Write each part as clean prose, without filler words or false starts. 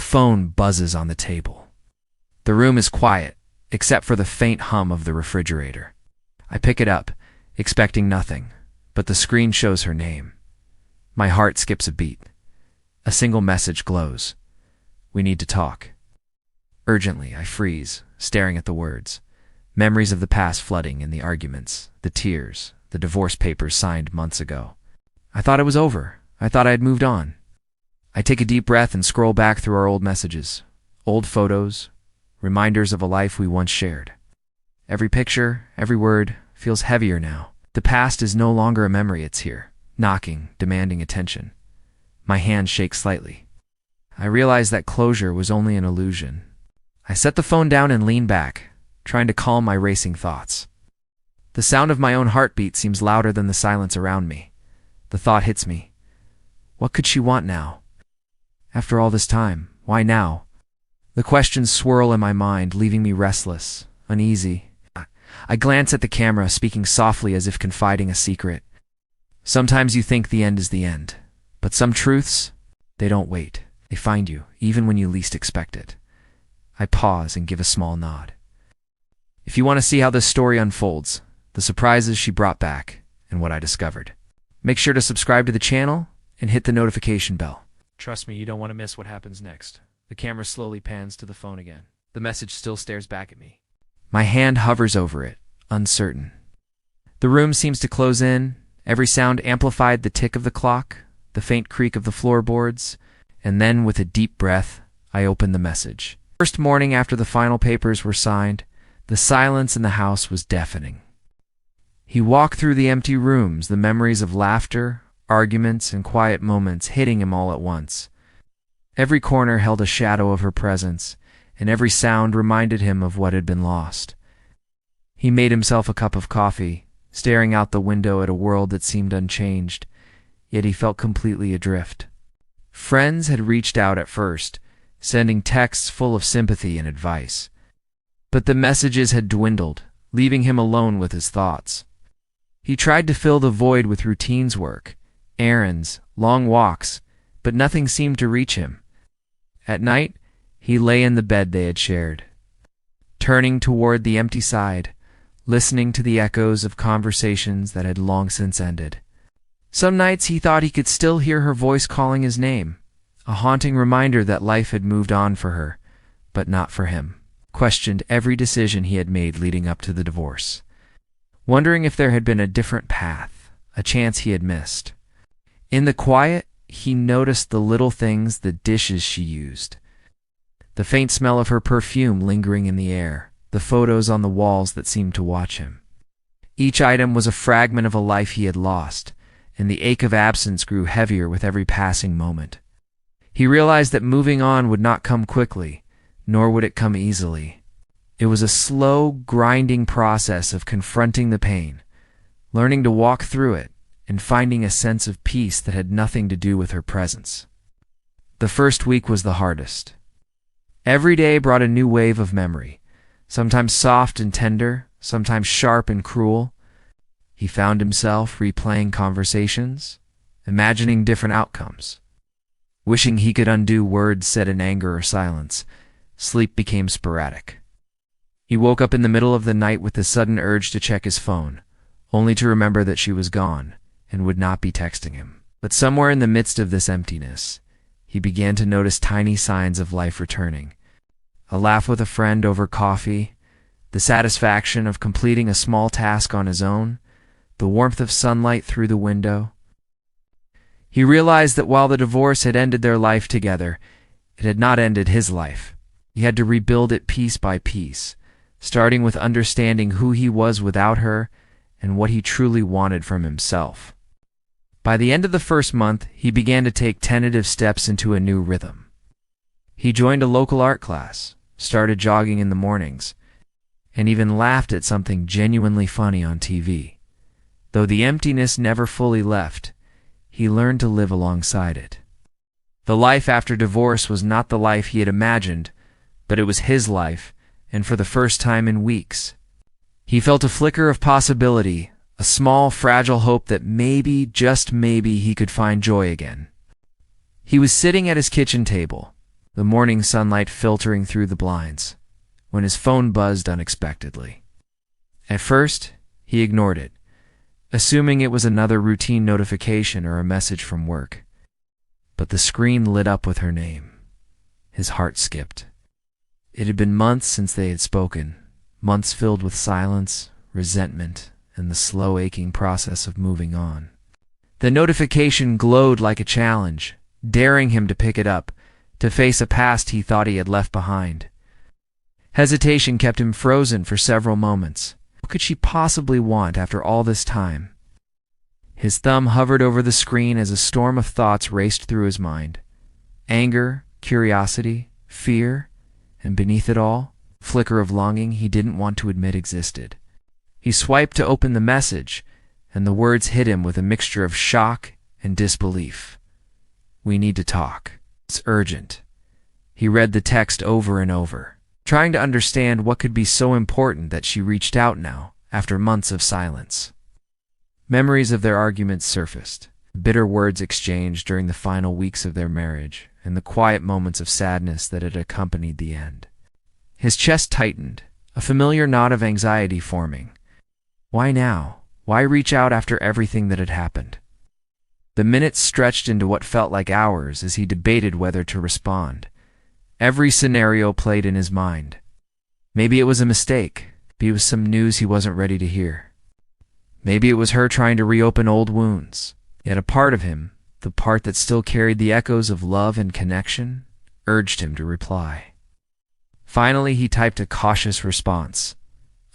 phone buzzes on the table. The room is quiet, except for the faint hum of the refrigerator. I pick it up, expecting nothing, but the screen shows her name. My heart skips a beat. A single message glows. We need to talk. Urgently, I freeze, staring at the words. Memories of the past flooding in the arguments, the tears, the divorce papers signed months ago. I thought it was over. I thought I had moved on. I take a deep breath and scroll back through our old messages, old photos, reminders of a life we once shared. Every picture, every word, feels heavier now. The past is no longer a memory, it's here, knocking, demanding attention. My hand shakes slightly. I realize that closure was only an illusion. I set the phone down and lean back, trying to calm my racing thoughts. The sound of my own heartbeat seems louder than the silence around me. The thought hits me. What could she want now? After all this time, why now? The questions swirl in my mind, leaving me restless, uneasy. I glance at the camera, speaking softly as if confiding a secret. Sometimes you think the end is the end, but some truths, they don't wait. They find you, even when you least expect it. I pause and give a small nod. If you want to see how this story unfolds, the surprises she brought back, and what I discovered, make sure to subscribe to the channel and hit the notification bell. Trust me, you don't want to miss what happens next. The camera slowly pans to the phone again. The message still stares back at me. My hand hovers over it, uncertain. The room seems to close in, every sound amplified, the tick of the clock, the faint creak of the floorboards, and then with a deep breath, I open the message. First morning after the final papers were signed, the silence in the house was deafening. He walked through the empty rooms, the memories of laughter, arguments, and quiet moments hitting him all at once. Every corner held a shadow of her presence, and every sound reminded him of what had been lost. He made himself a cup of coffee, staring out the window at a world that seemed unchanged, yet he felt completely adrift. Friends had reached out at first, sending texts full of sympathy and advice. But the messages had dwindled, leaving him alone with his thoughts. He tried to fill the void with routine's work, errands, long walks, but nothing seemed to reach him. At night, he lay in the bed they had shared, turning toward the empty side, listening to the echoes of conversations that had long since ended. Some nights he thought he could still hear her voice calling his name, a haunting reminder that life had moved on for her, but not for him. Questioned every decision he had made leading up to the divorce, wondering if there had been a different path, a chance he had missed. In the quiet, he noticed the little things, the dishes she used, the faint smell of her perfume lingering in the air, the photos on the walls that seemed to watch him. Each item was a fragment of a life he had lost, and the ache of absence grew heavier with every passing moment. He realized that moving on would not come quickly, nor would it come easily. It was a slow, grinding process of confronting the pain, learning to walk through it, and finding a sense of peace that had nothing to do with her presence. The first week was the hardest. Every day brought a new wave of memory, sometimes soft and tender, sometimes sharp and cruel. He found himself replaying conversations, imagining different outcomes, wishing he could undo words said in anger or silence. Sleep became sporadic. He woke up in the middle of the night with the sudden urge to check his phone, only to remember that she was gone and would not be texting him. But somewhere in the midst of this emptiness, he began to notice tiny signs of life returning. A laugh with a friend over coffee, the satisfaction of completing a small task on his own, the warmth of sunlight through the window. He realized that while the divorce had ended their life together, it had not ended his life. He had to rebuild it piece by piece, starting with understanding who he was without her and what he truly wanted from himself. By the end of the first month, he began to take tentative steps into a new rhythm. He joined a local art class, started jogging in the mornings, and even laughed at something genuinely funny on TV. Though the emptiness never fully left, he learned to live alongside it. The life after divorce was not the life he had imagined, but it was his life, and for the first time in weeks, he felt a flicker of possibility, a small, fragile hope that maybe, just maybe, he could find joy again. He was sitting at his kitchen table, the morning sunlight filtering through the blinds, when his phone buzzed unexpectedly. At first, he ignored it, assuming it was another routine notification or a message from work. But the screen lit up with her name. His heart skipped. It had been months since they had spoken, months filled with silence, resentment, and the slow aching process of moving on. The notification glowed like a challenge, daring him to pick it up, to face a past he thought he had left behind. Hesitation kept him frozen for several moments. What could she possibly want after all this time? His thumb hovered over the screen as a storm of thoughts raced through his mind. Anger, curiosity, fear, and beneath it all, a flicker of longing he didn't want to admit existed. He swiped to open the message, and the words hit him with a mixture of shock and disbelief. "We need to talk. It's urgent." He read the text over and over, trying to understand what could be so important that she reached out now, after months of silence. Memories of their arguments surfaced, bitter words exchanged during the final weeks of their marriage, and the quiet moments of sadness that had accompanied the end. His chest tightened, a familiar knot of anxiety forming. Why now? Why reach out after everything that had happened? The minutes stretched into what felt like hours as he debated whether to respond. Every scenario played in his mind. Maybe it was a mistake. Maybe it was some news he wasn't ready to hear. Maybe it was her trying to reopen old wounds. Yet a part of him, the part that still carried the echoes of love and connection, urged him to reply. Finally, he typed a cautious response.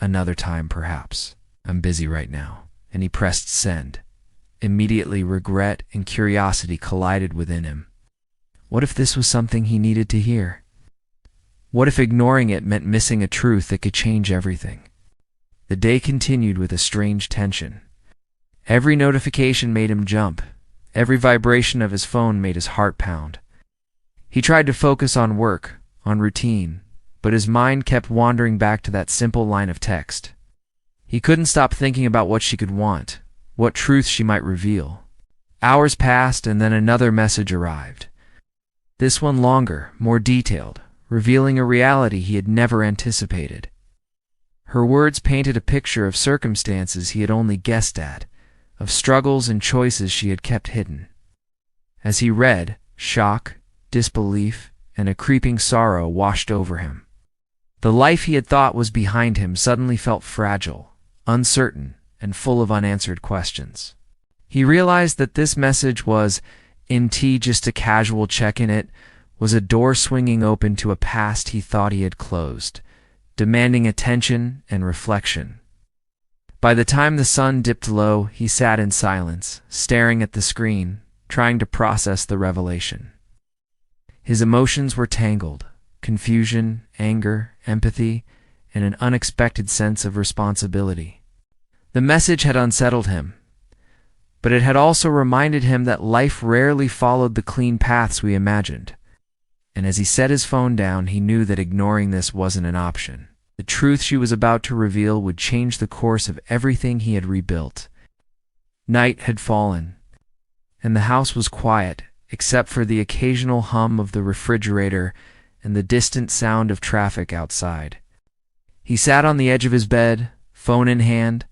"Another time, perhaps. I'm busy right now." And he pressed send. Immediately, regret and curiosity collided within him. What if this was something he needed to hear? What if ignoring it meant missing a truth that could change everything? The day continued with a strange tension. Every notification made him jump. Every vibration of his phone made his heart pound. He tried to focus on work, on routine, but his mind kept wandering back to that simple line of text. He couldn't stop thinking about what she could want, what truth she might reveal. Hours passed, and then another message arrived. This one longer, more detailed, revealing a reality he had never anticipated. Her words painted a picture of circumstances he had only guessed at, of struggles and choices she had kept hidden. As he read, shock, disbelief, and a creeping sorrow washed over him. The life he had thought was behind him suddenly felt fragile, uncertain, and full of unanswered questions. He realized that this message was, Auntie, just a casual check-in. It was a door swinging open to a past he thought he had closed, demanding attention and reflection. By the time the sun dipped low, he sat in silence, staring at the screen, trying to process the revelation. His emotions were tangled: confusion, anger, empathy, and an unexpected sense of responsibility. The message had unsettled him, but it had also reminded him that life rarely followed the clean paths we imagined. And as he set his phone down, he knew that ignoring this wasn't an option. The truth she was about to reveal would change the course of everything he had rebuilt. Night had fallen, and the house was quiet, except for the occasional hum of the refrigerator and the distant sound of traffic outside. He sat on the edge of his bed, phone in hand,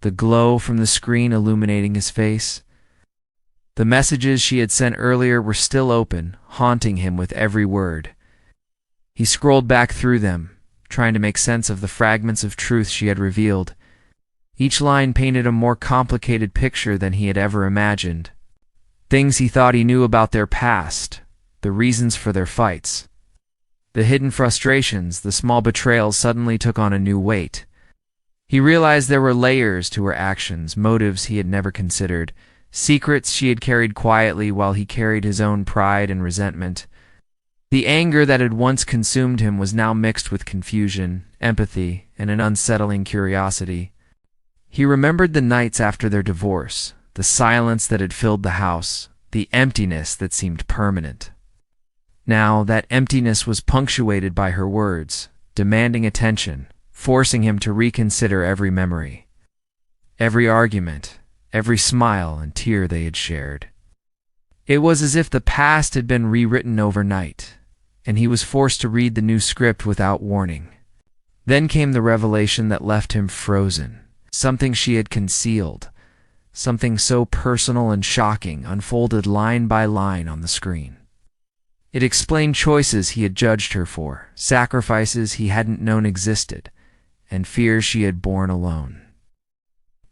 the glow from the screen illuminating his face. The messages she had sent earlier were still open, haunting him with every word. He scrolled back through them, trying to make sense of the fragments of truth she had revealed. Each line painted a more complicated picture than he had ever imagined. Things he thought he knew about their past, the reasons for their fights. The hidden frustrations, the small betrayals suddenly took on a new weight. He realized there were layers to her actions, motives he had never considered, secrets she had carried quietly while he carried his own pride and resentment. The anger that had once consumed him was now mixed with confusion, empathy, and an unsettling curiosity. He remembered the nights after their divorce, the silence that had filled the house, the emptiness that seemed permanent. Now, that emptiness was punctuated by her words, demanding attention, forcing him to reconsider every memory, every argument, every smile and tear they had shared. It was as if the past had been rewritten overnight, and he was forced to read the new script without warning. Then came the revelation that left him frozen. Something she had concealed, something so personal and shocking, unfolded line by line on the screen. It explained choices he had judged her for, sacrifices he hadn't known existed, and fears she had borne alone.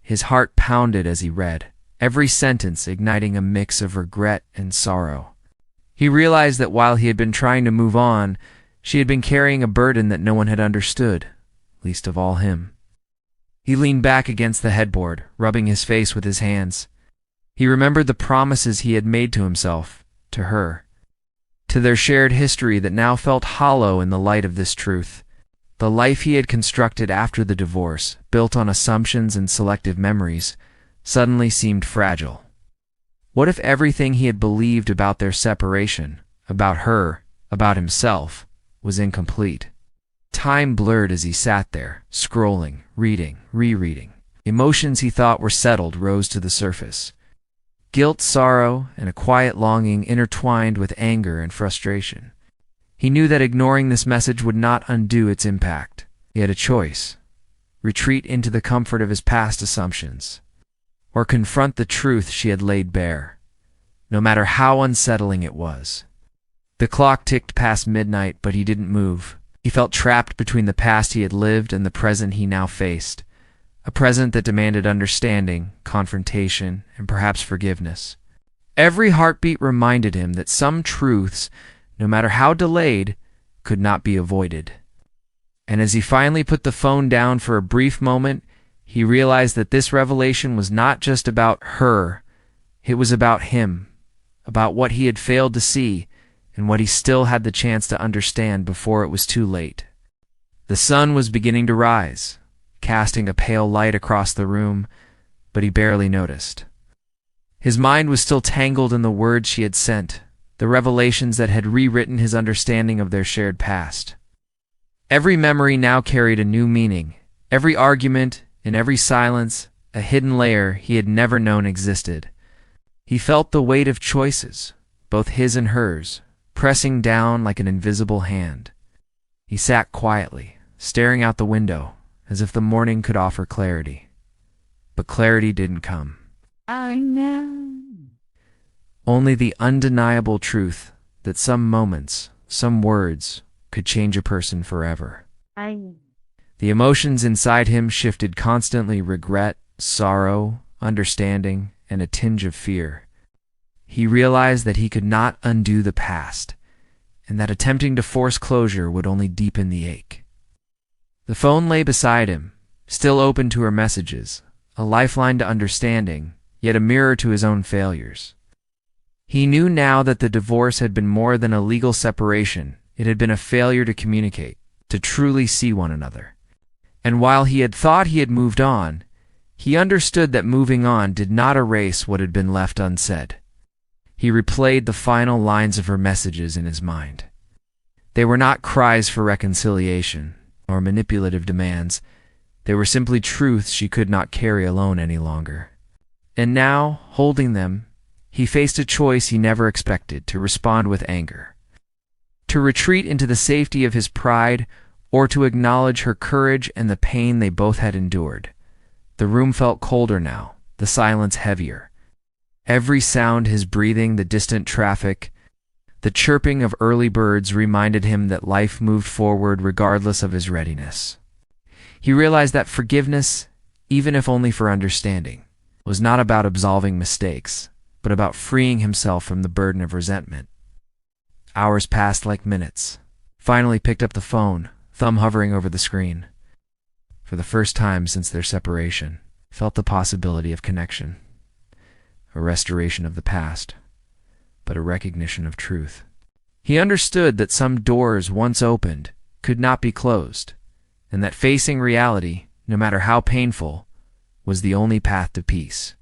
His heart pounded as he read, every sentence igniting a mix of regret and sorrow. He realized that while he had been trying to move on, she had been carrying a burden that no one had understood, least of all him. He leaned back against the headboard, rubbing his face with his hands. He remembered the promises he had made to himself, to her, to their shared history that now felt hollow in the light of this truth. The life he had constructed after the divorce, built on assumptions and selective memories, suddenly seemed fragile. What if everything he had believed about their separation, about her, about himself, was incomplete? Time blurred as he sat there, scrolling, reading, rereading. Emotions he thought were settled rose to the surface. Guilt, sorrow, and a quiet longing intertwined with anger and frustration. He knew that ignoring this message would not undo its impact. He had a choice: retreat into the comfort of his past assumptions, or confront the truth she had laid bare, no matter how unsettling it was. The clock ticked past midnight, but he didn't move. He felt trapped between the past he had lived and the present he now faced, a present that demanded understanding, confrontation, and perhaps forgiveness. Every heartbeat reminded him that some truths, no matter how delayed, could not be avoided. And as he finally put the phone down for a brief moment, he realized that this revelation was not just about her, it was about him, about what he had failed to see, and what he still had the chance to understand before it was too late. The sun was beginning to rise, casting a pale light across the room, but he barely noticed. His mind was still tangled in the words she had sent, the revelations that had rewritten his understanding of their shared past. Every memory now carried a new meaning, every argument and every silence a hidden layer he had never known existed. He felt the weight of choices, both his and hers, pressing down like an invisible hand. He sat quietly, staring out the window, as if the morning could offer clarity. But clarity didn't come. I know. Only the undeniable truth that some moments, some words, could change a person forever. The emotions inside him shifted constantly: regret, sorrow, understanding, and a tinge of fear. He realized that he could not undo the past, and that attempting to force closure would only deepen the ache. The phone lay beside him, still open to her messages, a lifeline to understanding, yet a mirror to his own failures. He knew now that the divorce had been more than a legal separation. It had been a failure to communicate, to truly see one another. And while he had thought he had moved on, he understood that moving on did not erase what had been left unsaid. He replayed the final lines of her messages in his mind. They were not cries for reconciliation or manipulative demands. They were simply truths she could not carry alone any longer. And now, holding them, he faced a choice he never expected: to respond with anger, to retreat into the safety of his pride, or to acknowledge her courage and the pain they both had endured. The room felt colder now, the silence heavier. Every sound, his breathing, the distant traffic, the chirping of early birds, reminded him that life moved forward regardless of his readiness. He realized that forgiveness, even if only for understanding, was not about absolving mistakes, but about freeing himself from the burden of resentment. Hours passed like minutes. Finally picked up the phone, thumb hovering over the screen. For the first time since their separation, felt the possibility of connection. A restoration of the past, but a recognition of truth. He understood that some doors once opened could not be closed, and that facing reality, no matter how painful, was the only path to peace.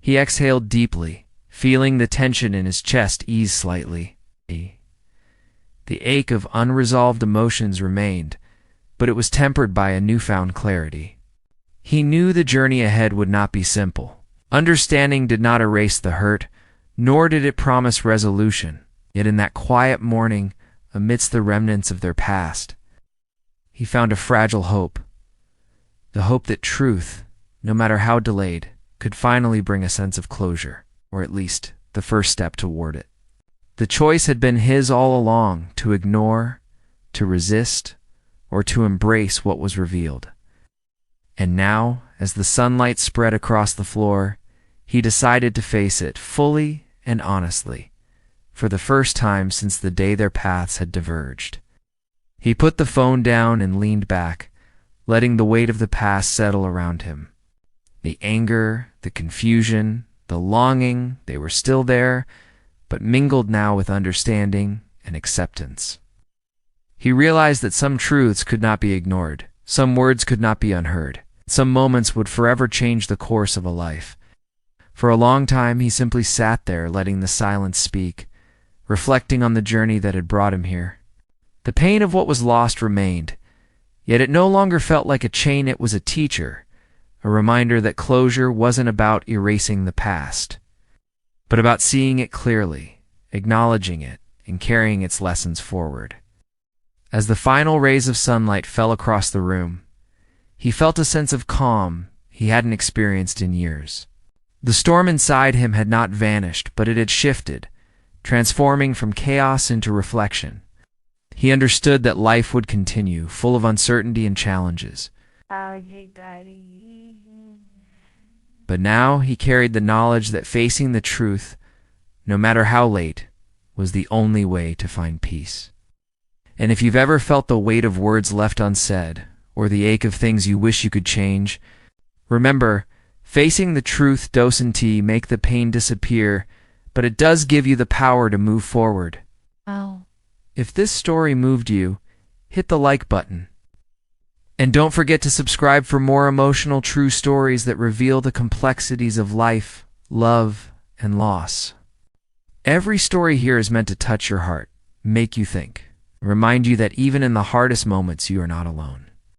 He exhaled deeply, feeling the tension in his chest ease slightly. The ache of unresolved emotions remained, but it was tempered by a newfound clarity. He knew the journey ahead would not be simple. Understanding did not erase the hurt, nor did it promise resolution. Yet in that quiet morning, amidst the remnants of their past. He found a fragile hope, the hope that truth, no matter how delayed, could finally bring a sense of closure, or at least the first step toward it. The choice had been his all along, to ignore, to resist, or to embrace what was revealed. And now, as the sunlight spread across the floor, he decided to face it fully and honestly, for the first time since the day their paths had diverged. He put the phone down and leaned back, letting the weight of the past settle around him. The anger, the confusion, the longing, they were still there, but mingled now with understanding and acceptance. He realized that some truths could not be ignored, some words could not be unheard, some moments would forever change the course of a life. For a long time he simply sat there, letting the silence speak, reflecting on the journey that had brought him here. The pain of what was lost remained, yet it no longer felt like a chain, it was a teacher, a reminder that closure wasn't about erasing the past, but about seeing it clearly, acknowledging it, and carrying its lessons forward. As the final rays of sunlight fell across the room, he felt a sense of calm he hadn't experienced in years. The storm inside him had not vanished, but it had shifted, transforming from chaos into reflection. He understood that life would continue, full of uncertainty and challenges. But now he carried the knowledge that facing the truth, no matter how late, was the only way to find peace. And if you've ever felt the weight of words left unsaid, or the ache of things you wish you could change, remember, facing the truth doesn't make the pain disappear, but it does give you the power to move forward. Oh. If this story moved you, hit the like button. And don't forget to subscribe for more emotional true stories that reveal the complexities of life, love, and loss. Every story here is meant to touch your heart, make you think, remind you that even in the hardest moments you are not alone.